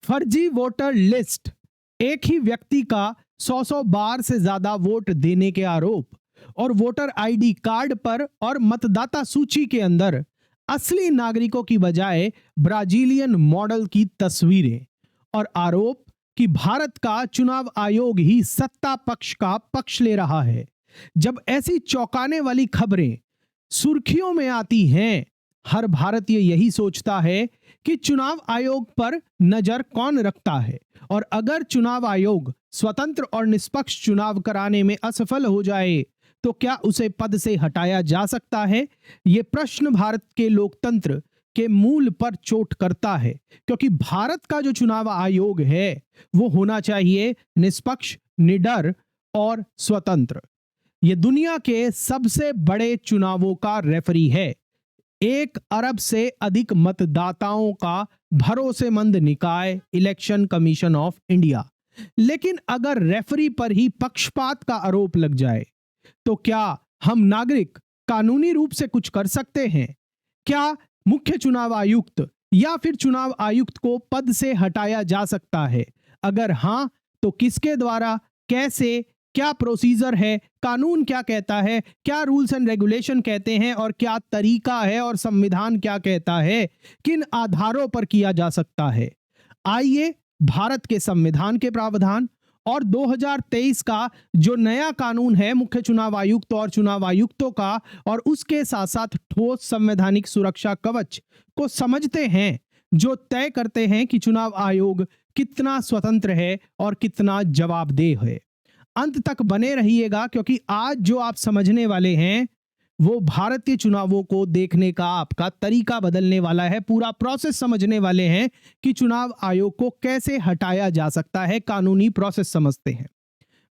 फर्जी voter list, एक ही व्यक्ति का 100 बार से ज्यादा वोट देने के आरोप और वोटर आईडी कार्ड पर और मतदाता सूची के अंदर असली नागरिकों की बजाय ब्राजीलियन मॉडल की तस्वीरें और आरोप कि भारत का चुनाव आयोग ही सत्ता पक्ष का पक्ष ले रहा है। जब ऐसी चौंकाने वाली खबरें सुर्खियों में आती हैं, हर भारतीय यही सोचता है कि चुनाव आयोग पर नजर कौन रखता है और अगर चुनाव आयोग स्वतंत्र और निष्पक्ष चुनाव कराने में असफल हो जाए तो क्या उसे पद से हटाया जा सकता है। यह प्रश्न भारत के लोकतंत्र के मूल पर चोट करता है, क्योंकि भारत का जो चुनाव आयोग है वो होना चाहिए निष्पक्ष, निडर और स्वतंत्र। यह दुनिया के सबसे बड़े चुनावों का रेफरी है, 1 अरब से अधिक मतदाताओं का भरोसेमंद निकाय इलेक्शन कमीशन ऑफ इंडिया। लेकिन अगर रेफरी पर ही पक्षपात का आरोप लग जाए तो क्या हम नागरिक कानूनी रूप से कुछ कर सकते हैं? क्या मुख्य चुनाव आयुक्त या फिर चुनाव आयुक्त को पद से हटाया जा सकता है? अगर हां तो किसके द्वारा, कैसे, क्या प्रोसीजर है, कानून क्या कहता है, क्या रूल्स एंड रेगुलेशन कहते हैं और क्या तरीका है और संविधान क्या कहता है, किन आधारों पर किया जा सकता है? आइए भारत के संविधान के प्रावधान और 2023 का जो नया कानून है मुख्य चुनाव आयुक्त और चुनाव आयुक्तों का और उसके साथ साथ ठोस संवैधानिक सुरक्षा कवच को समझते हैं, जो तय करते हैं कि चुनाव आयोग कितना स्वतंत्र है और कितना जवाबदेह है। अंत तक बने रहिएगा, क्योंकि आज जो आप समझने वाले हैं वो भारतीय चुनावों को देखने का आपका तरीका बदलने वाला है। पूरा प्रोसेस समझने वाले हैं कि चुनाव आयोग को कैसे हटाया जा सकता है, कानूनी प्रोसेस समझते हैं।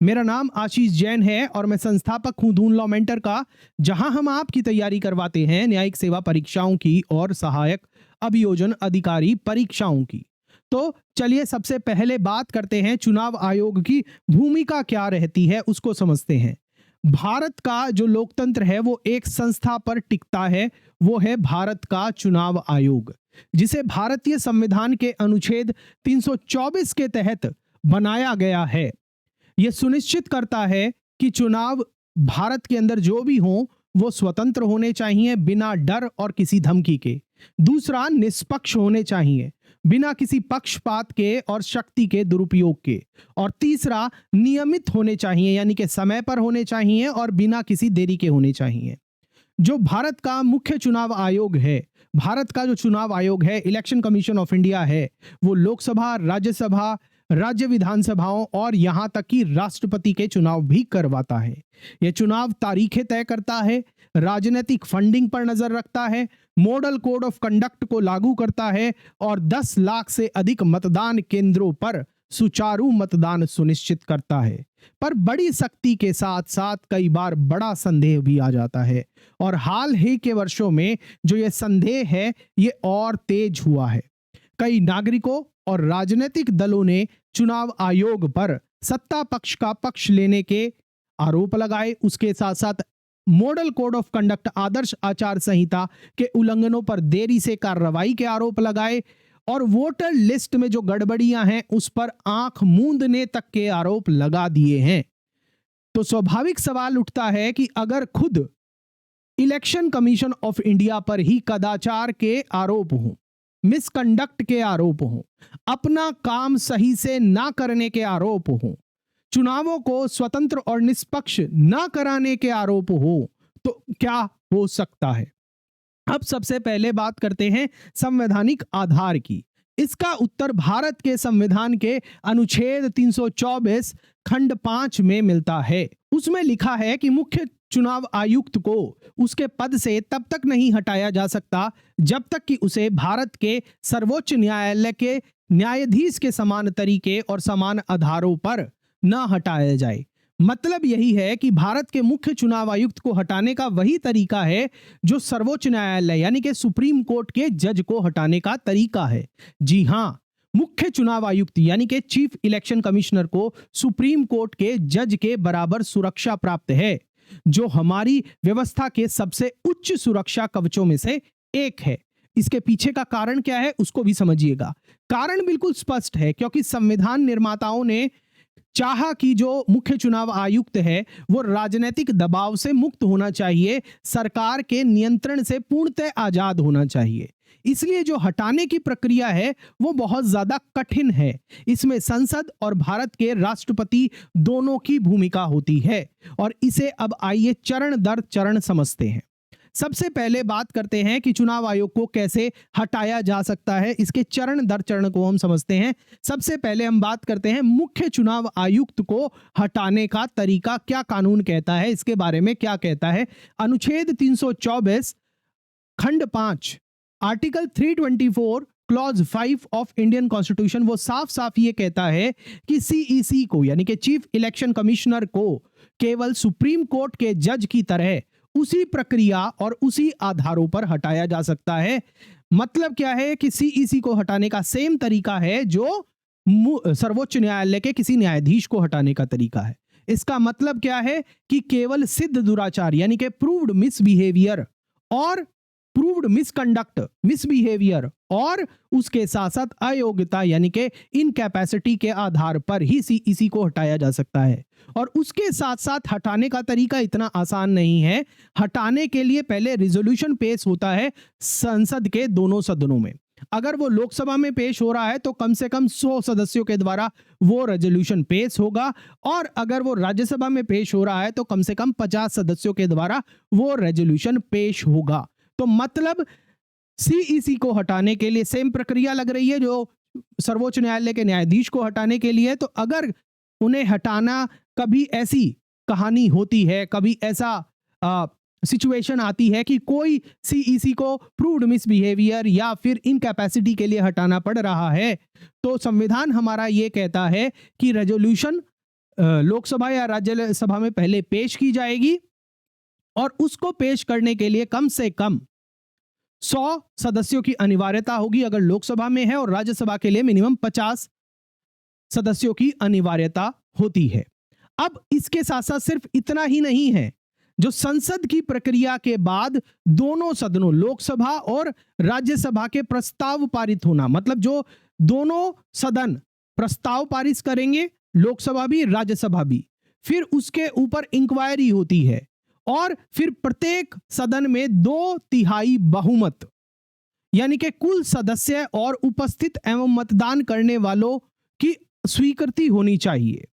मेरा नाम आशीष जैन है और मैं संस्थापक हूं दून लॉ मेंटर का, जहां हम आपकी तैयारी करवाते हैं न्यायिक सेवा परीक्षाओं की और सहायक अभियोजन अधिकारी परीक्षाओं की। तो चलिए सबसे पहले बात करते हैं चुनाव आयोग की भूमिका क्या रहती है, उसको समझते हैं। भारत का जो लोकतंत्र है वो एक संस्था पर टिकता है, वो है भारत का चुनाव आयोग, जिसे भारतीय संविधान के अनुच्छेद 324 के तहत बनाया गया है। यह सुनिश्चित करता है कि चुनाव भारत के अंदर जो भी हो वो स्वतंत्र होने चाहिए बिना डर और किसी धमकी के। दूसरा, निष्पक्ष होने चाहिए बिना किसी पक्षपात के और शक्ति के दुरुपयोग के। और तीसरा, नियमित होने चाहिए, यानी कि समय पर होने चाहिए और बिना किसी देरी के होने चाहिए। जो भारत का मुख्य चुनाव आयोग है, भारत का जो चुनाव आयोग है इलेक्शन कमीशन ऑफ इंडिया है, वो लोकसभा, राज्यसभा, राज्य विधानसभाओं और यहां तक कि राष्ट्रपति के चुनाव भी करवाता है। यह चुनाव तारीखें तय करता है, राजनीतिक फंडिंग पर नजर रखता है, मॉडल कोड ऑफ कंडक्ट को लागू करता है और 10 लाख से अधिक मतदान केंद्रों पर सुचारू मतदान सुनिश्चित करता है। पर बड़ी सख्ती के साथ साथ कई बार बड़ा संदेह भी आ जाता है और हाल ही के वर्षों में जो ये संदेह है ये और तेज हुआ है। कई नागरिकों और राजनीतिक दलों ने चुनाव आयोग पर सत्ता पक्ष का पक्ष लेने के आरोप लगाए। उसके साथ साथ मॉडल कोड ऑफ कंडक्ट, आदर्श आचार संहिता के उल्लंघनों पर देरी से कार्रवाई के आरोप लगाए और वोटर लिस्ट में जो गड़बड़ियां हैं उस पर आंख मूंदने तक के आरोप लगा दिए हैं। तो स्वाभाविक सवाल उठता है कि अगर खुद इलेक्शन कमीशन ऑफ इंडिया पर ही कदाचार के आरोप हों, मिसकंडक्ट के आरोप हों, अपना काम सही से ना करने के आरोप हों, चुनावों को स्वतंत्र और निष्पक्ष ना कराने के आरोप हो, तो क्या हो सकता है? अब सबसे पहले बात करते हैं संवैधानिक आधार की। इसका उत्तर भारत के संविधान के अनुच्छेद 324 खंड 5 में मिलता है। उसमें लिखा है कि मुख्य चुनाव आयुक्त को उसके पद से तब तक नहीं हटाया जा सकता जब तक कि उसे भारत के सर्वोच्च न्यायालय के न्यायाधीश के समान तरीके और समान आधारों पर न हटाया जाए। मतलब यही है कि भारत के मुख्य चुनाव आयुक्त को हटाने का वही तरीका है जो सर्वोच्च न्यायालय यानी कि सुप्रीम कोर्ट के जज को हटाने का तरीका है। जी हां, मुख्य चुनाव आयुक्त यानी कि चीफ इलेक्शन कमिश्नर को सुप्रीम कोर्ट के जज के बराबर सुरक्षा प्राप्त है, जो हमारी व्यवस्था के सबसे उच्च सुरक्षा कवचों में से एक है। इसके पीछे का कारण क्या है उसको भी समझिएगा। कारण बिल्कुल स्पष्ट है, क्योंकि संविधान निर्माताओं ने चाहा कि जो मुख्य चुनाव आयुक्त है वो राजनीतिक दबाव से मुक्त होना चाहिए, सरकार के नियंत्रण से पूर्णतः आजाद होना चाहिए। इसलिए जो हटाने की प्रक्रिया है वो बहुत ज्यादा कठिन है। इसमें संसद और भारत के राष्ट्रपति दोनों की भूमिका होती है, और इसे अब आइए चरण दर चरण समझते हैं। सबसे पहले बात करते हैं कि चुनाव आयोग को कैसे हटाया जा सकता है। इसके चरण दर चरण को हम समझते हैं। सबसे पहले हम बात करते हैं मुख्य चुनाव आयुक्त को हटाने का तरीका। क्या कानून कहता है, इसके बारे में क्या कहता है। अनुच्छेद 324 खंड 5 article 324 clause 5 of Indian constitution वो साफ साफ ये कहता है कि सीईसी को यानी कि चीफ इलेक्शन कमिश्नर को केवल सुप्रीम कोर्ट के जज की तरह उसी प्रक्रिया और उसी आधारों पर हटाया जा सकता है। मतलब क्या है कि सीईसी को हटाने का सेम तरीका है जो सर्वोच्च न्यायालय के किसी न्यायाधीश को हटाने का तरीका है। इसका मतलब क्या है कि केवल सिद्ध दुराचार यानी कि प्रूव्ड मिसबिहेवियर और प्रूव्ड मिसकंडक्ट मिसबिहेवियर और उसके साथ साथ अयोग्यता यानी कि इनकैपेसिटी के आधार पर ही सीईसी को हटाया जा सकता है। और उसके साथ साथ हटाने का तरीका इतना आसान नहीं है। हटाने के लिए पहले रिजोल्यूशन पेश होता है संसद के दोनों सदनों में। अगर वो लोकसभा में पेश हो रहा है तो कम से कम 100 सदस्यों के द्वारा वो रेजोल्यूशन पेश होगा, और अगर वो राज्यसभा में पेश हो रहा है तो कम से कम 50 सदस्यों के द्वारा वो रेजोल्यूशन पेश होगा। तो मतलब सीईसी को हटाने के लिए सेम प्रक्रिया लग रही है जो सर्वोच्च न्यायालय के न्यायाधीश को हटाने के लिए। तो अगर उन्हें हटाना कभी ऐसी कहानी होती है, कभी ऐसा सिचुएशन आती है कि कोई सीईसी को प्रूव्ड मिसबिहेवियर या फिर इनकैपेसिटी के लिए हटाना पड़ रहा है, तो संविधान हमारा ये कहता है कि रेजोल्यूशन लोकसभा या राज्यसभा में पहले पेश की जाएगी, और उसको पेश करने के लिए कम से कम 100 सदस्यों की अनिवार्यता होगी अगर लोकसभा में है, और राज्यसभा के लिए मिनिमम 50 सदस्यों की अनिवार्यता होती है। अब इसके साथ साथ सिर्फ इतना ही नहीं है, जो संसद की प्रक्रिया के बाद दोनों सदनों लोकसभा और राज्यसभा के प्रस्ताव पारित होना, मतलब जो दोनों सदन प्रस्ताव पारित करेंगे, लोकसभा भी राज्यसभा भी, फिर उसके ऊपर इंक्वायरी होती है, और फिर प्रत्येक सदन में 2/3 बहुमत यानी कि कुल सदस्य और उपस्थित एवं मतदान करने वालों की स्वीकृति होनी चाहिए।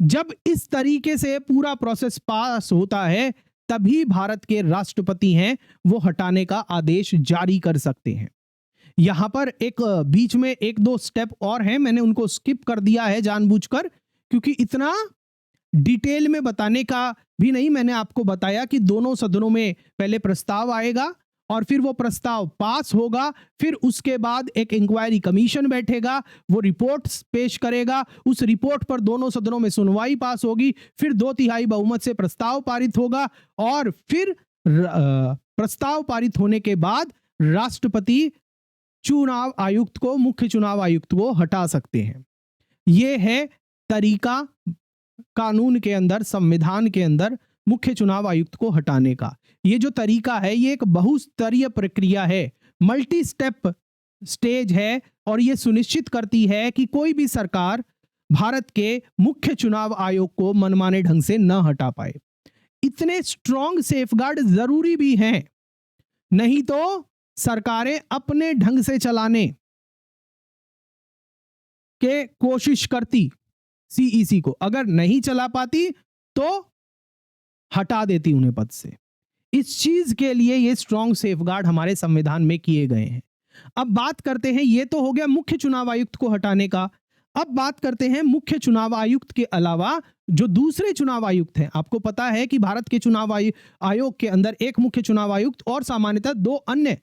जब इस तरीके से पूरा प्रोसेस पास होता है तभी भारत के राष्ट्रपति हैं वो हटाने का आदेश जारी कर सकते हैं। यहां पर एक बीच में 1-2 स्टेप और हैं, मैंने उनको स्किप कर दिया है जानबूझकर, क्योंकि इतना डिटेल में बताने का भी नहीं। मैंने आपको बताया कि दोनों सदनों में पहले प्रस्ताव आएगा और फिर वो प्रस्ताव पास होगा, फिर उसके बाद एक इंक्वायरी कमीशन बैठेगा, वो रिपोर्ट्स पेश करेगा, उस रिपोर्ट पर दोनों सदनों में सुनवाई पास होगी, फिर 2/3 बहुमत से प्रस्ताव पारित होगा, और फिर प्रस्ताव पारित होने के बाद राष्ट्रपति चुनाव आयुक्त को, मुख्य चुनाव आयुक्त को हटा सकते हैं। यह है तरीका कानून के अंदर, संविधान के अंदर मुख्य चुनाव आयुक्त को हटाने का। ये जो तरीका है ये एक बहुस्तरीय प्रक्रिया है, मल्टी स्टेज है, और ये सुनिश्चित करती है कि कोई भी सरकार भारत के मुख्य चुनाव आयोग को मनमाने ढंग से न हटा पाए। इतने स्ट्रॉन्ग सेफगार्ड जरूरी भी हैं, नहीं तो सरकारें अपने ढंग से चलाने के कोशिश करती सीईसी को, अगर नहीं चला पाती तो हटा देती उन्हें पद से। इस चीज के लिए ये स्ट्रॉन्ग सेफगार्ड हमारे संविधान में किए गए हैं। अब बात करते हैं, ये तो हो गया मुख्य चुनाव आयुक्त को हटाने का। अब बात करते हैं मुख्य चुनाव आयुक्त के अलावा जो दूसरे चुनाव आयुक्त हैं। आपको पता है कि भारत के चुनाव आयोग के अंदर एक मुख्य चुनाव आयुक्त और सामान्यतः 2 अन्य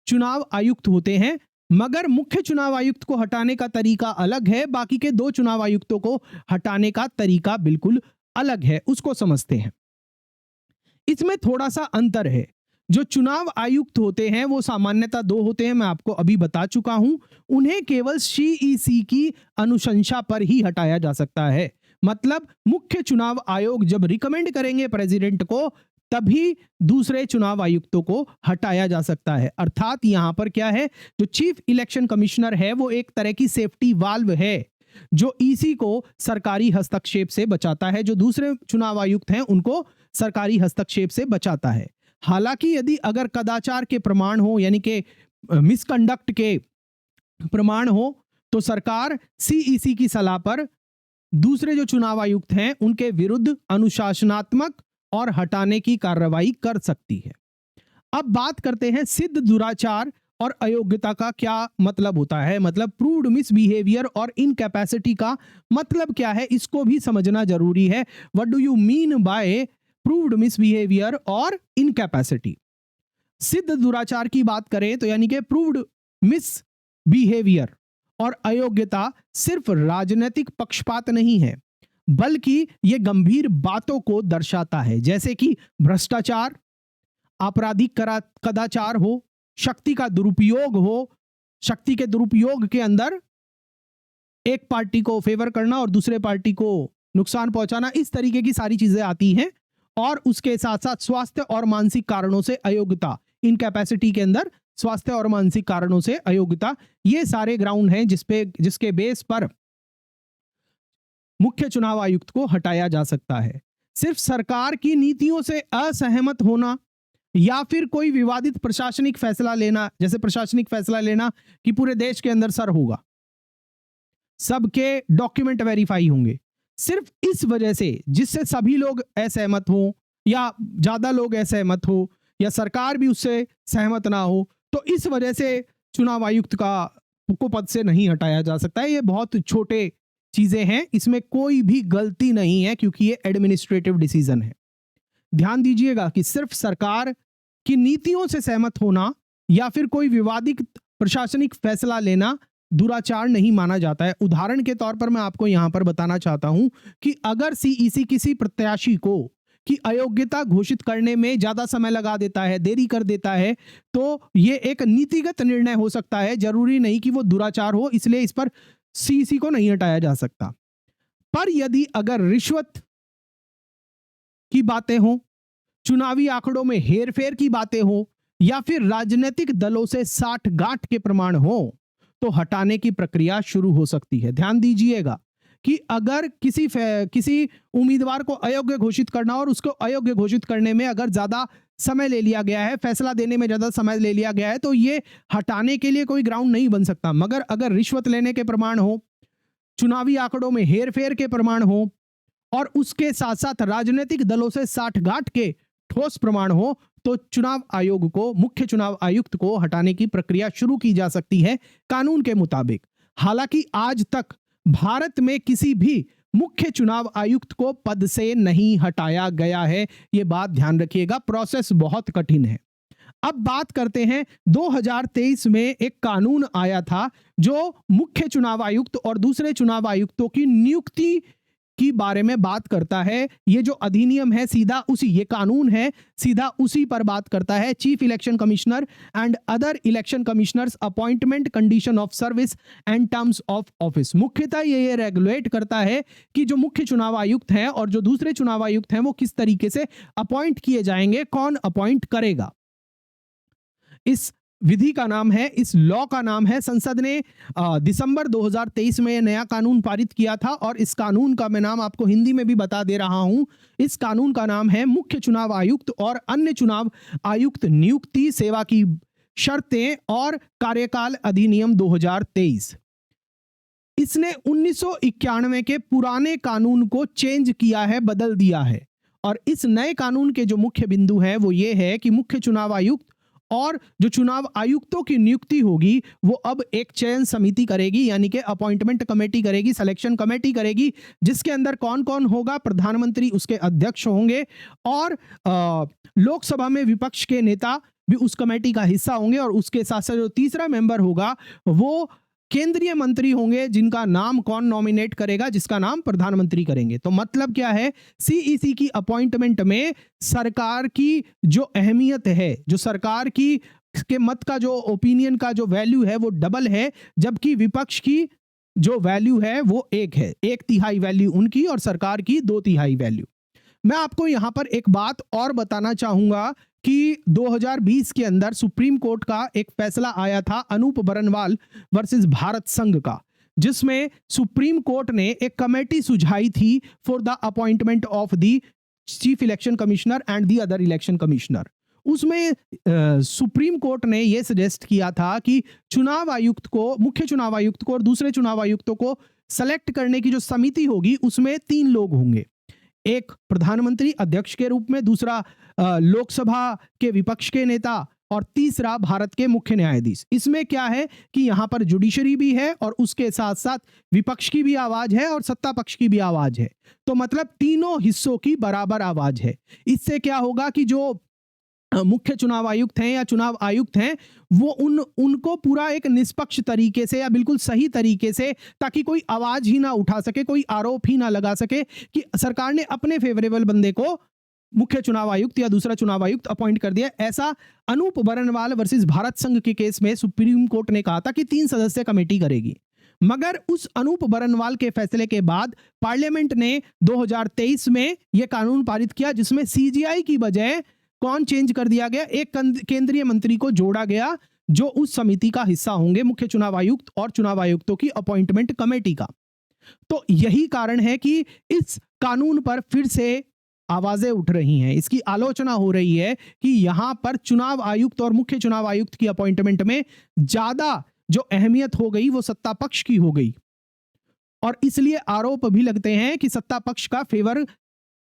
चुनाव आयुक्त होते हैं, मगर मुख्य चुनाव आयुक्त को हटाने का तरीका अलग है, बाकी के 2 चुनाव आयुक्तों को हटाने का तरीका बिल्कुल अलग है। उसको समझते हैं। इसमें थोड़ा सा अंतर है। जो चुनाव आयुक्त होते हैं वो सामान्यतः 2 होते हैं, मैं आपको अभी बता चुका हूं। उन्हें केवल सीईसी की अनुशंसा पर ही हटाया जा सकता है। मतलब मुख्य चुनाव आयोग जब रिकमेंड करेंगे प्रेसिडेंट को, तभी दूसरे चुनाव आयुक्तों को हटाया जा सकता है। अर्थात यहां पर क्या है, जो चीफ इलेक्शन कमिश्नर है वो एक तरह की सेफ्टी वाल्व है जो ईसी को सरकारी हस्तक्षेप से बचाता है, जो दूसरे चुनाव आयुक्त हैं उनको सरकारी हस्तक्षेप से बचाता है। हालांकि यदि अगर कदाचार के प्रमाण हो, यानी कि मिसकंडक्ट के प्रमाण हो, तो सरकार सीईसी की सलाह पर दूसरे जो चुनाव आयुक्त हैं उनके विरुद्ध अनुशासनात्मक और हटाने की कार्रवाई कर सकती है। अब बात करते हैं सिद्ध दुराचार और अयोग्यता का क्या मतलब होता है, मतलब प्रूव्ड मिसबिहेवियर और इनकैपेसिटी का मतलब क्या है, इसको भी समझना जरूरी है। What do you mean by proved misbehaviour और इनकैपेसिटी? सिद्ध दुराचार की बात करें तो यानी कि प्रूव्ड मिसबिहेवियर और अयोग्यता सिर्फ राजनीतिक पक्षपात नहीं है, बल्कि यह गंभीर बातों को दर्शाता है, जैसे कि भ्रष्टाचार, आपराधिक कदाचार हो, शक्ति का दुरुपयोग हो, शक्ति के दुरुपयोग के अंदर एक पार्टी को फेवर करना और दूसरे पार्टी को नुकसान पहुंचाना, इस तरीके की सारी चीजें आती हैं। और उसके साथ साथ स्वास्थ्य और मानसिक कारणों से अयोग्यता, इनकैपेसिटी के अंदर स्वास्थ्य और मानसिक कारणों से अयोग्यता, ये सारे ग्राउंड हैं जिसके बेस पर मुख्य चुनाव आयुक्त को हटाया जा सकता है। सिर्फ सरकार की नीतियों से असहमत होना या फिर कोई विवादित प्रशासनिक फैसला लेना, जैसे प्रशासनिक फैसला लेना कि पूरे देश के अंदर सर होगा, सबके डॉक्यूमेंट वेरीफाई होंगे, सिर्फ इस वजह से जिससे सभी लोग असहमत हो या ज्यादा लोग असहमत हो या सरकार भी उससे सहमत ना हो, तो इस वजह से चुनाव आयुक्त को पद से नहीं हटाया जा सकता है। ये बहुत छोटे चीजें हैं, इसमें कोई भी गलती नहीं है क्योंकि ये एडमिनिस्ट्रेटिव डिसीजन है। ध्यान दीजिएगा कि सिर्फ सरकार की नीतियों से सहमत होना या फिर कोई विवादित प्रशासनिक फैसला लेना दुराचार नहीं माना जाता है। उदाहरण के तौर पर मैं आपको यहां पर बताना चाहता हूं कि अगर सीईसी किसी प्रत्याशी को की अयोग्यता घोषित करने में ज्यादा समय लगा देता है, देरी कर देता है, तो ये एक नीतिगत निर्णय हो सकता है, जरूरी नहीं कि वो दुराचार हो, इसलिए इस पर सीईसी को नहीं हटाया जा सकता। पर यदि अगर रिश्वत की बातें हो, चुनावी आंकड़ों में हेरफेर की बातें हो या फिर राजनीतिक दलों से साठगांठ के प्रमाण हो, तो हटाने की प्रक्रिया शुरू हो सकती है। ध्यान दीजिएगा कि अगर किसी उम्मीदवार को अयोग्य घोषित करना और उसको अयोग्य घोषित करने में अगर ज्यादा समय ले लिया गया है, फैसला देने में ज्यादा समय ले लिया गया है, तो ये हटाने के लिए कोई ग्राउंड नहीं बन सकता। मगर अगर रिश्वत लेने के प्रमाण हो, चुनावी आंकड़ों में हेरफेर के प्रमाण हो और उसके साथ साथ राजनीतिक दलों से साठगांठ के ठोस प्रमाण हो, तो चुनाव आयोग को, मुख्य चुनाव आयुक्त को हटाने की प्रक्रिया शुरू की जा सकती है कानून के मुताबिक। हालांकि आज तक भारत में किसी भी मुख्य चुनाव आयुक्त को पद से नहीं हटाया गया है, यह बात ध्यान रखिएगा। प्रोसेस बहुत कठिन है। अब बात करते हैं 2023 में एक कानून आया था जो मुख्य चुनाव आयुक्त और दूसरे चुनाव आयुक्तों की नियुक्ति की बारे में बात करता है। ये जो अधिनियम है ये कानून है सीधा उसी पर बात करता है। Chief election commissioner and other election commissioners appointment, condition of service and terms of office. मुख्यतः ये रेगुलेट करता है कि जो मुख्य चुनाव आयुक्त हैं और जो दूसरे चुनाव आयुक्त हैं वो किस तरीके से अपॉइंट किए जाएंगे, कौन अपॉइंट करेगा। इस विधि का नाम है, इस लॉ का नाम है, संसद ने दिसंबर 2023 में नया कानून पारित किया था और इस कानून का मैं नाम आपको हिंदी में भी बता दे रहा हूं। इस कानून का नाम है मुख्य चुनाव आयुक्त और अन्य चुनाव आयुक्त नियुक्ति, सेवा की शर्तें और कार्यकाल अधिनियम 2023। इसने 1991 के पुराने कानून को चेंज किया है, बदल दिया है। और इस नए कानून के जो मुख्य बिंदु है वो ये है कि मुख्य चुनाव आयुक्त और जो चुनाव आयुक्तों की नियुक्ति होगी वो अब एक चयन समिति करेगी, यानी कि अपॉइंटमेंट कमेटी करेगी, सिलेक्शन कमेटी करेगी, जिसके अंदर कौन कौन होगा, प्रधानमंत्री उसके अध्यक्ष होंगे और लोकसभा में विपक्ष के नेता भी उस कमेटी का हिस्सा होंगे और उसके साथ साथ जो तीसरा मेंबर होगा वो केंद्रीय मंत्री होंगे, जिनका नाम कौन नॉमिनेट करेगा, जिसका नाम प्रधानमंत्री करेंगे। तो मतलब क्या है, सीईसी की अपॉइंटमेंट में सरकार की जो अहमियत है, जो सरकार की के मत का जो ओपिनियन का जो वैल्यू है वो डबल है, जबकि विपक्ष की जो वैल्यू है वो एक है, 1/3 वैल्यू उनकी और सरकार की 2/3 वैल्यू। मैं आपको यहां पर एक बात और बताना चाहूंगा कि 2020 के अंदर सुप्रीम कोर्ट का एक फैसला आया था अनूप बरनवाल वर्सेस भारत संघ का, जिसमें सुप्रीम कोर्ट ने एक कमेटी सुझाई थी for the appointment of the chief election commissioner and the other election commissioner. उसमें सुप्रीम कोर्ट ने यह सजेस्ट किया था कि चुनाव आयुक्त को, मुख्य चुनाव आयुक्त को और दूसरे चुनाव आयुक्तों को सेलेक्ट करने की जो समिति होगी उसमें 3 लोग होंगे, एक प्रधानमंत्री अध्यक्ष के रूप में, दूसरा लोकसभा के विपक्ष के नेता और तीसरा भारत के मुख्य न्यायाधीश। इसमें क्या है कि यहां पर जुडिशरी भी है और उसके साथ साथ विपक्ष की भी आवाज है और सत्ता पक्ष की भी आवाज है, तो मतलब तीनों हिस्सों की बराबर आवाज है। इससे क्या होगा कि जो मुख्य चुनाव आयुक्त हैं या चुनाव आयुक्त हैं वो उनको पूरा एक निष्पक्ष तरीके से या बिल्कुल सही तरीके से, ताकि कोई आवाज ही ना उठा सके, कोई आरोप ही ना लगा सके कि सरकार ने अपने फेवरेबल बंदे को मुख्य चुनाव आयुक्त या दूसरा चुनाव आयुक्त अपॉइंट कर दिया। ऐसा अनूप बरनवाल वर्सेस भारत संघ के केस में सुप्रीम कोर्ट ने कहा था कि 3 सदस्य कमेटी करेगी। मगर उस अनूप बरनवाल के फैसले के बाद पार्लियामेंट ने 2023 में यह कानून पारित किया, जिसमें सीजीआई की बजाय कौन चेंज कर दिया गया, एक केंद्रीय मंत्री को जोड़ा गया जो उस समिति का हिस्सा होंगे, मुख्य चुनाव आयुक्त और चुनाव आयुक्तों की अपॉइंटमेंट कमेटी का। तो यही कारण है कि इस कानून पर फिर से आवाजें उठ रही हैं, इसकी आलोचना हो रही है कि यहां पर चुनाव आयुक्त और मुख्य चुनाव आयुक्त की अपॉइंटमेंट में ज्यादा जो अहमियत हो गई वो सत्ता पक्ष की हो गई, और इसलिए आरोप भी लगते हैं कि सत्ता पक्ष का फेवर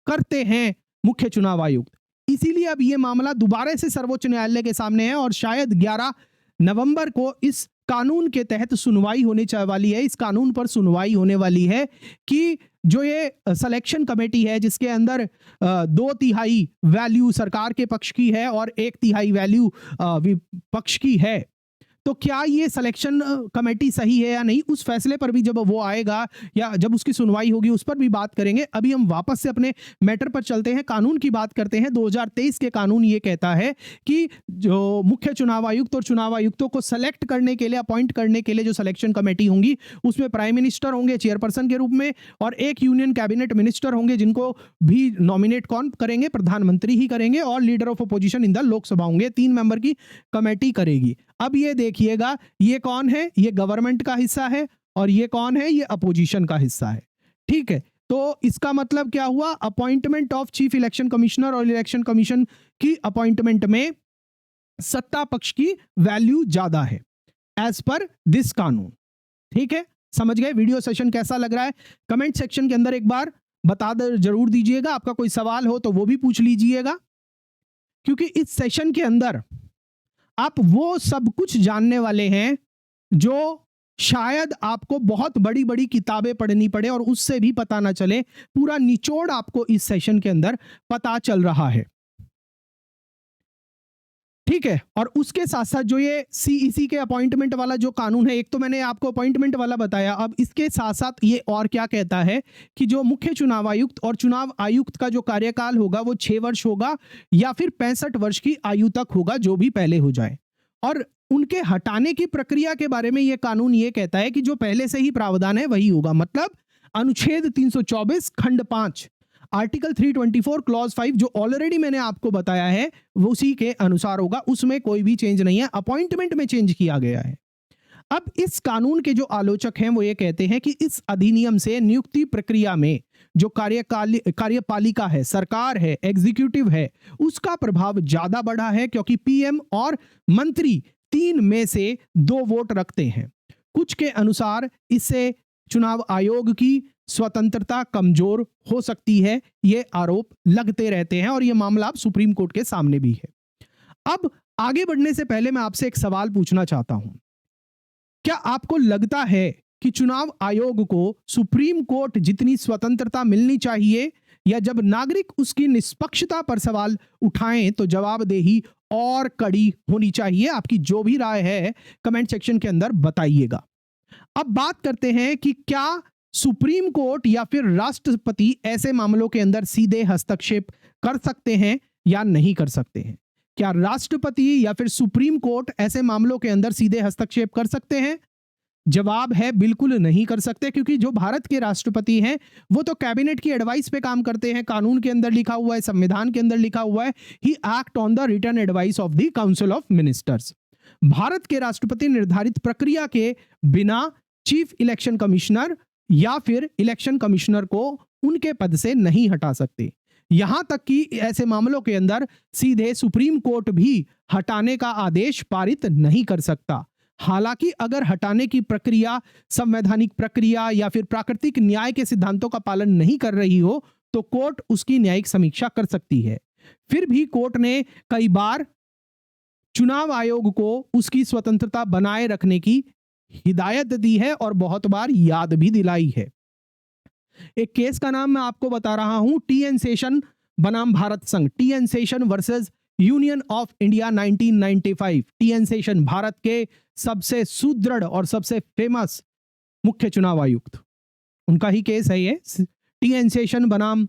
करते हैं मुख्य चुनाव आयुक्त। इसीलिए अब यह मामला दोबारा से सर्वोच्च न्यायालय के सामने है और शायद 11 नवंबर को इस कानून के तहत सुनवाई होने वाली है। इस कानून पर सुनवाई होने वाली है कि जो ये सिलेक्शन कमेटी है जिसके अंदर 2/3 वैल्यू सरकार के पक्ष की है और 1/3 वैल्यू विपक्ष की है, तो क्या ये सिलेक्शन कमेटी सही है या नहीं, उस फैसले पर भी जब वो आएगा या जब उसकी सुनवाई होगी उस पर भी बात करेंगे। अभी हम वापस से अपने मैटर पर चलते हैं, कानून की बात करते हैं। 2023 के कानून ये कहता है कि जो मुख्य चुनाव आयुक्त और चुनाव आयुक्तों को सेलेक्ट करने के लिए, अपॉइंट करने के लिए जो सिलेक्शन कमेटी होंगी उसमें प्राइम मिनिस्टर होंगे चेयरपर्सन के रूप में और एक यूनियन कैबिनेट मिनिस्टर होंगे, जिनको भी नॉमिनेट कौन करेंगे, प्रधानमंत्री ही करेंगे, और leader of opposition in the Lok Sabha होंगे। 3 मेंबर की कमेटी करेगी। अब ये देखिएगा, ये कौन है, ये गवर्नमेंट का हिस्सा है, और ये कौन है, ये अपोजिशन का हिस्सा है। ठीक है, तो इसका मतलब क्या हुआ, appointment of chief election commissioner और इलेक्शन कमीशन की अपॉइंटमेंट में सत्ता पक्ष की वैल्यू ज्यादा है एज पर दिस कानून। ठीक है, समझ गए। वीडियो सेशन कैसा लग रहा है कमेंट सेक्शन के अंदर एक बार बता जरूर दीजिएगा। आपका कोई सवाल हो तो वो भी पूछ लीजिएगा, क्योंकि इस सेशन के अंदर आप वो सब कुछ जानने वाले हैं जो शायद आपको बहुत बड़ी बड़ी किताबें पढ़नी पड़े और उससे भी पता ना चले। पूरा निचोड़ आपको इस सेशन के अंदर पता चल रहा है। ठीक है, और उसके साथ साथ जो ये सीईसी के अपॉइंटमेंट वाला जो कानून है, एक तो मैंने आपको अपॉइंटमेंट वाला बताया, अब इसके साथ साथ ये और क्या कहता है कि जो मुख्य चुनाव आयुक्त और चुनाव आयुक्त का जो कार्यकाल होगा वो 6 वर्ष होगा या फिर 65 वर्ष की आयु तक होगा, जो भी पहले हो जाए। और उनके हटाने की प्रक्रिया के बारे में ये कानून ये कहता है कि जो पहले से ही प्रावधान है वही होगा। मतलब अनुच्छेद 324 खंड 5 आर्टिकल 324 क्लॉज 5 जो ऑलरेडी मैंने आपको बताया है वो उसी के अनुसार होगा, उसमें कोई भी चेंज नहीं है, अपॉइंटमेंट में चेंज किया गया है। अब इस कानून के जो आलोचक हैं वो ये कहते हैं कि इस अधिनियम से नियुक्ति प्रक्रिया में जो कार्यपालिका है, सरकार है, एग्जीक्यूटिव है, उसका प्रभाव ज्यादा बढ़ा है, क्योंकि पीएम और मंत्री 3 में से 2 वोट रखते हैं। कुछ के अनुसार इससे चुनाव आयोग की स्वतंत्रता कमजोर हो सकती है, ये आरोप लगते रहते हैं और ये मामला अब सुप्रीम कोर्ट के सामने भी है। अब आगे बढ़ने से पहले मैं आपसे एक सवाल पूछना चाहता हूं, क्या आपको लगता है कि चुनाव आयोग को सुप्रीम कोर्ट जितनी स्वतंत्रता मिलनी चाहिए, या जब नागरिक उसकी निष्पक्षता पर सवाल उठाएं तो जवाबदेही और कड़ी होनी चाहिए? आपकी जो भी राय है कमेंट सेक्शन के अंदर बताइएगा। अब बात करते हैं कि क्या सुप्रीम कोर्ट या फिर राष्ट्रपति ऐसे मामलों के अंदर सीधे हस्तक्षेप कर सकते हैं या नहीं कर सकते हैं। क्या राष्ट्रपति या फिर सुप्रीम कोर्ट ऐसे मामलों के अंदर सीधे हस्तक्षेप कर सकते हैं? जवाब है बिल्कुल नहीं कर सकते, क्योंकि जो भारत के राष्ट्रपति हैं वो तो कैबिनेट की एडवाइस पे काम करते हैं। कानून के अंदर लिखा हुआ है, संविधान के अंदर लिखा हुआ है, he act on the written advice of the council of ministers. Bharat के राष्ट्रपति निर्धारित प्रक्रिया के बिना चीफ इलेक्शन कमिश्नर या फिर इलेक्शन कमिश्नर को उनके पद से नहीं हटा सकते। यहां तक कि ऐसे मामलों के अंदर सीधे सुप्रीम कोर्ट भी हटाने का आदेश पारित नहीं कर सकता। हालांकि अगर हटाने की प्रक्रिया संवैधानिक प्रक्रिया या फिर प्राकृतिक न्याय के सिद्धांतों का पालन नहीं कर रही हो तो कोर्ट उसकी न्यायिक समीक्षा कर सकती है। फिर भी कोर्ट ने कई बार चुनाव आयोग को उसकी स्वतंत्रता बनाए रखने की हिदायत दी है और बहुत बार याद भी दिलाई है। एक केस का नाम मैं आपको बता रहा हूं, टी.एन. शेषन बनाम भारत संघ, TN. Seshan versus union of India 1995। TN. Seshan Bharat के सबसे सुदृढ़ और सबसे फेमस मुख्य चुनाव आयुक्त, उनका ही केस है ये। टी.एन. शेषन बनाम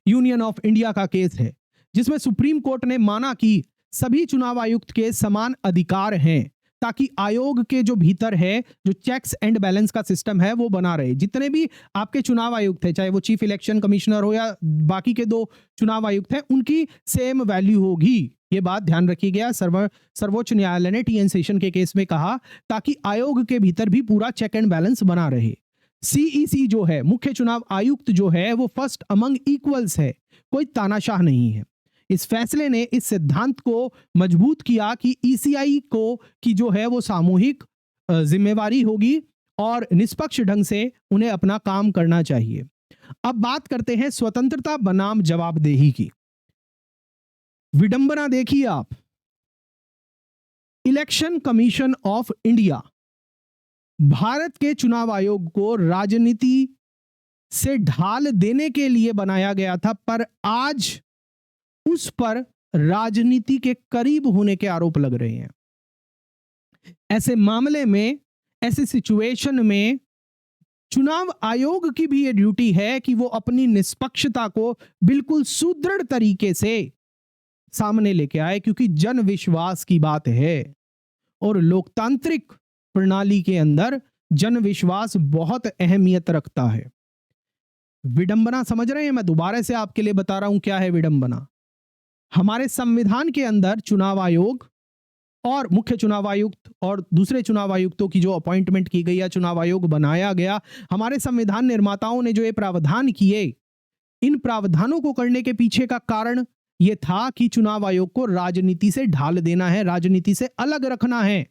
यूनियन ऑफ इंडिया का केस है, जिसमें सुप्रीम कोर्ट ने माना कि सभी चुनाव आयुक्त के समान अधिकार हैं, ताकि आयोग के जो भीतर है जो चेक्स एंड बैलेंस का सिस्टम है वो बना रहे। जितने भी आपके चुनाव आयुक्त है, चाहे वो चीफ इलेक्शन कमिश्नर हो या बाकी के 2 चुनाव आयुक्त हैं, उनकी सेम वैल्यू होगी। ये बात ध्यान रखी गया। सर्वोच्च न्यायालय ने टी.एन. शेषन के केस में कहा, ताकि आयोग के भीतर भी पूरा चेक एंड बैलेंस बना रहे। सीईसी जो है, मुख्य चुनाव आयुक्त जो है, वो फर्स्ट अमंग इक्वल्स है, कोई तानाशाह नहीं है। इस फैसले ने इस सिद्धांत को मजबूत किया कि ईसीआई को की जो है वो सामूहिक जिम्मेवारी होगी और निष्पक्ष ढंग से उन्हें अपना काम करना चाहिए। अब बात करते हैं स्वतंत्रता बनाम जवाबदेही की। विडंबना देखिए आप, election commission of India Bharat के चुनाव आयोग को राजनीति से ढाल देने के लिए बनाया गया था, पर आज उस पर राजनीति के करीब होने के आरोप लग रहे हैं। ऐसे मामले में, ऐसे सिचुएशन में चुनाव आयोग की भी ये ड्यूटी है कि वो अपनी निष्पक्षता को बिल्कुल सुदृढ़ तरीके से सामने लेके आए, क्योंकि जन विश्वास की बात है और लोकतांत्रिक प्रणाली के अंदर जन विश्वास बहुत अहमियत रखता है। विडंबना समझ रहे हैं? मैं दोबारा से आपके लिए बता रहा हूं क्या है विडंबना। हमारे संविधान के अंदर चुनाव आयोग और मुख्य चुनाव आयुक्त और दूसरे चुनाव आयुक्तों की जो अपॉइंटमेंट की गई या चुनाव आयोग बनाया गया, हमारे संविधान निर्माताओं ने जो ये प्रावधान किए, इन प्रावधानों को करने के पीछे का कारण यह था कि चुनाव आयोग को राजनीति से ढाल देना है, राजनीति से अलग रखना है।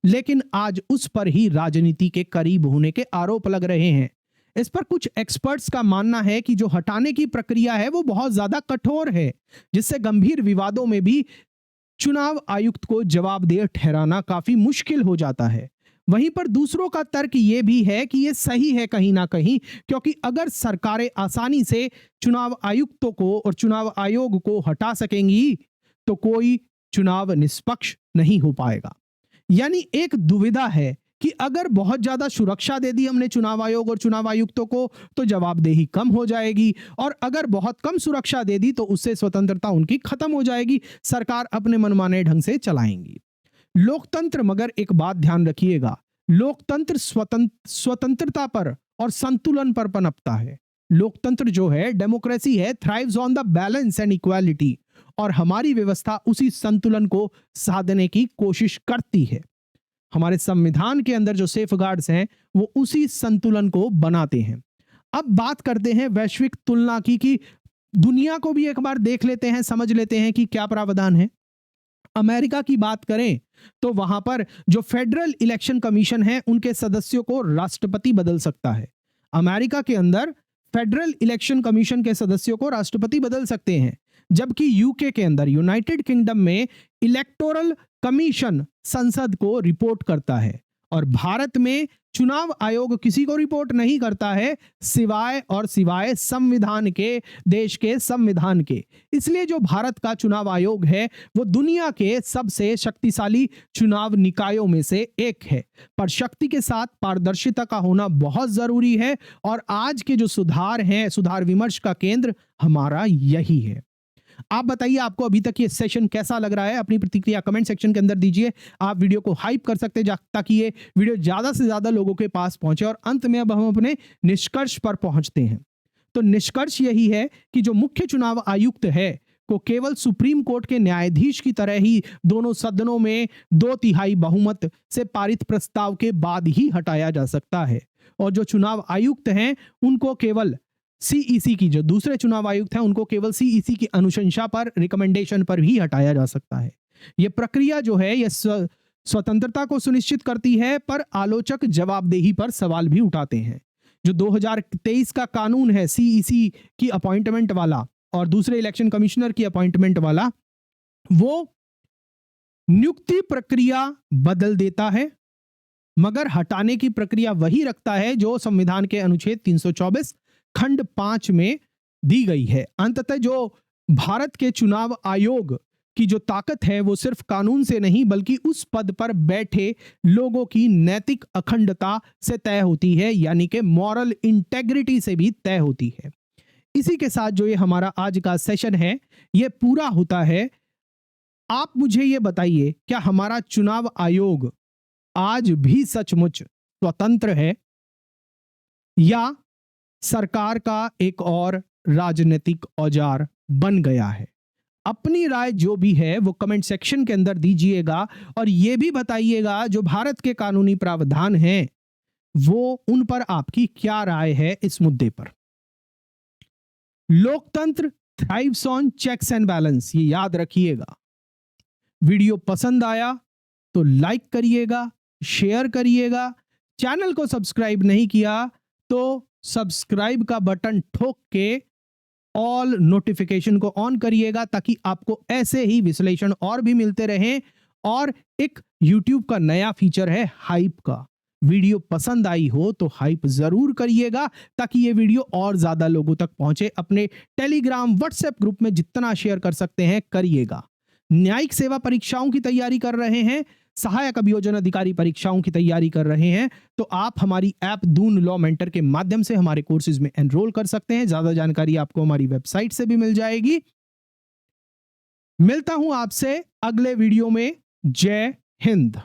लेकिन आज उस पर ही राजनीति के करीब होने के आरोप लग रहे हैं। इस पर कुछ एक्सपर्ट्स का मानना है कि जो हटाने की प्रक्रिया है वो बहुत ज्यादा कठोर है, जिससे गंभीर विवादों में भी चुनाव आयुक्त को जवाबदेह ठहराना काफी मुश्किल हो जाता है। वहीं पर दूसरों का तर्क ये भी है कि ये सही है कहीं ना कहीं, क्योंकि अगर सरकारें आसानी से चुनाव आयुक्तों को और चुनाव आयोग को हटा सकेंगी तो कोई चुनाव निष्पक्ष नहीं हो पाएगा। यानी एक दुविधा है कि अगर बहुत ज्यादा सुरक्षा दे दी हमने चुनाव आयोग और चुनाव आयुक्तों को तो जवाबदेही कम हो जाएगी, और अगर बहुत कम सुरक्षा दे दी तो उससे स्वतंत्रता उनकी खत्म हो जाएगी, सरकार अपने मनमाने ढंग से चलाएंगी। लोकतंत्र, मगर एक बात ध्यान रखिएगा, लोकतंत्र स्वतंत्रता पर और संतुलन पर पनपता है। लोकतंत्र जो है, डेमोक्रेसी है, thrives on the balance and equality, और हमारी व्यवस्था उसी संतुलन को साधने की कोशिश करती है। हमारे संविधान के अंदर जो सेफगार्ड्स हैं वो उसी संतुलन को बनाते हैं। अब बात करते हैं वैश्विक तुलना की, कि दुनिया को भी एक बार देख लेते हैं, समझ लेते हैं कि क्या प्रावधान है। अमेरिका की बात करें तो वहां पर जो फेडरल इलेक्शन कमीशन है उनके सदस्यों को राष्ट्रपति बदल सकता है। अमेरिका के अंदर फेडरल इलेक्शन कमीशन के सदस्यों को राष्ट्रपति बदल सकते हैं, जबकि यूके के अंदर, यूनाइटेड किंगडम में इलेक्टोरल कमीशन संसद को रिपोर्ट करता है, और भारत में चुनाव आयोग किसी को रिपोर्ट नहीं करता है सिवाय संविधान के, देश के संविधान के। इसलिए जो भारत का चुनाव आयोग है वो दुनिया के सबसे शक्तिशाली चुनाव निकायों में से एक है, पर शक्ति के साथ पारदर्शिता का होना बहुत जरूरी है, और आज के जो सुधार हैं, सुधार विमर्श का केंद्र हमारा यही है। आप बताइए आपको अभी तक ये सेशन कैसा लग रहा है, अपनी प्रतिक्रिया कमेंट सेक्शन के अंदर दीजिए। आप वीडियो को हाइप कर सकते हैं ताकि ये वीडियो ज्यादा से ज्यादा लोगों के पास पहुंचे। और अंत में अब हम अपने निष्कर्ष पर पहुंचते हैं। तो निष्कर्ष यही है कि जो मुख्य चुनाव आयुक्त है को केवल सुप्रीम कोर्ट के न्यायाधीश की तरह ही दोनों सदनों में 2/3 बहुमत से पारित प्रस्ताव के बाद ही हटाया जा सकता है। और जो चुनाव आयुक्त हैं उनको केवल सीईसी की, जो दूसरे चुनाव आयुक्त हैं उनको केवल सीईसी की अनुशंसा पर, रिकमेंडेशन पर ही हटाया जा सकता है। यह प्रक्रिया जो है यह स्वतंत्रता को सुनिश्चित करती है, पर आलोचक जवाबदेही पर सवाल भी उठाते हैं। जो 2023 का कानून है सीईसी की अपॉइंटमेंट वाला और दूसरे इलेक्शन कमिश्नर की अपॉइंटमेंट वाला, वो नियुक्ति प्रक्रिया बदल देता है मगर हटाने की प्रक्रिया वही रखता है जो संविधान के अनुच्छेद 324 खंड 5 में दी गई है। अंततः जो भारत के चुनाव आयोग की जो ताकत है वो सिर्फ कानून से नहीं बल्कि उस पद पर बैठे लोगों की नैतिक अखंडता से तय होती है, यानी कि मॉरल इंटेग्रिटी से भी तय होती है। इसी के साथ जो ये हमारा आज का सेशन है ये पूरा होता है। आप मुझे ये बताइए, क्या हमारा चुनाव आयोग आज भी सचमुच स्वतंत्र है या सरकार का एक और राजनीतिक औजार बन गया है? अपनी राय जो भी है वो कमेंट सेक्शन के अंदर दीजिएगा और ये भी बताइएगा जो भारत के कानूनी प्रावधान हैं वो उन पर आपकी क्या राय है इस मुद्दे पर। लोकतंत्र thrives on checks and balance, ये याद रखिएगा। वीडियो पसंद आया तो लाइक करिएगा, शेयर करिएगा। चैनल को सब्सक्राइब नहीं किया तो सब्सक्राइब का बटन ठोक के ऑल नोटिफिकेशन को ऑन करिएगा ताकि आपको ऐसे ही विश्लेषण और भी मिलते रहें। और एक YouTube का नया फीचर है हाइप का। वीडियो पसंद आई हो तो हाइप जरूर करिएगा ताकि ये वीडियो और ज्यादा लोगों तक पहुंचे। अपने टेलीग्राम व्हाट्सएप ग्रुप में जितना शेयर कर सकते हैं करिएगा। न्यायिक सेवा परीक्षाओं की तैयारी कर रहे हैं, सहायक अभियोजन अधिकारी परीक्षाओं की तैयारी कर रहे हैं तो आप हमारी ऐप दून लॉ मेंटर के माध्यम से हमारे कोर्सेज में एनरोल कर सकते हैं। ज्यादा जानकारी आपको हमारी वेबसाइट से भी मिल जाएगी। मिलता हूं आपसे अगले वीडियो में। जय हिंद।